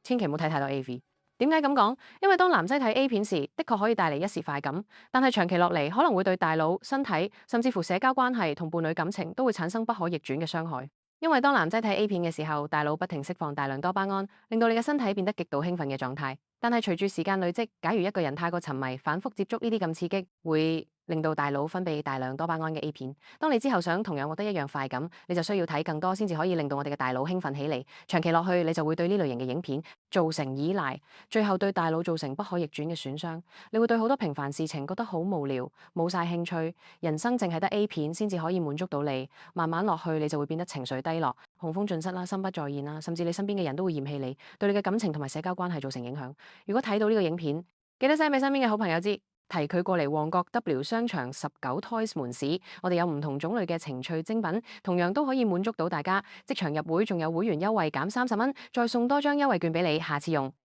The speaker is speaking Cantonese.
千祈唔好睇太多 AV。點解咁講？因為當男仔睇 A 片時，的確可以帶嚟一時快感，但係長期落嚟可能會對大腦、身體，甚至乎社交關係同伴侶感情都會產生不可逆轉嘅傷害。因為當男仔睇 A 片嘅時候，大腦不停釋放大量多巴胺，令到你嘅身體變得極度興奮嘅狀態。但係隨住時間累積，假如一個人太過沉迷，反覆接觸呢啲咁刺激，會令到大腦分泌大量多巴胺嘅 A 片。當你之後想同樣獲得一樣快感，你就需要睇更多先至可以令到我哋嘅大腦興奮起嚟。長期落去，你就會對呢類型嘅影片造成依賴，最後對大腦造成不可逆轉嘅損傷。你會對好多平凡事情覺得好無聊，冇晒興趣，人生淨係得 A 片先至可以滿足到你。慢慢落去，你就會變得情緒低落、雄風盡失啦、心不在焉啦，甚至你身邊嘅人都會嫌棄你，對你嘅感情同埋社交關係造成影響。如果睇到呢個影片，記得 send 俾身邊嘅好朋友知。提佢過嚟旺角 W 商場19 Toys 門市，我哋有唔同種類嘅情趣精品，同樣都可以滿足到大家。即場入會仲有會員優惠減30蚊，再送多張優惠券俾你，下次用。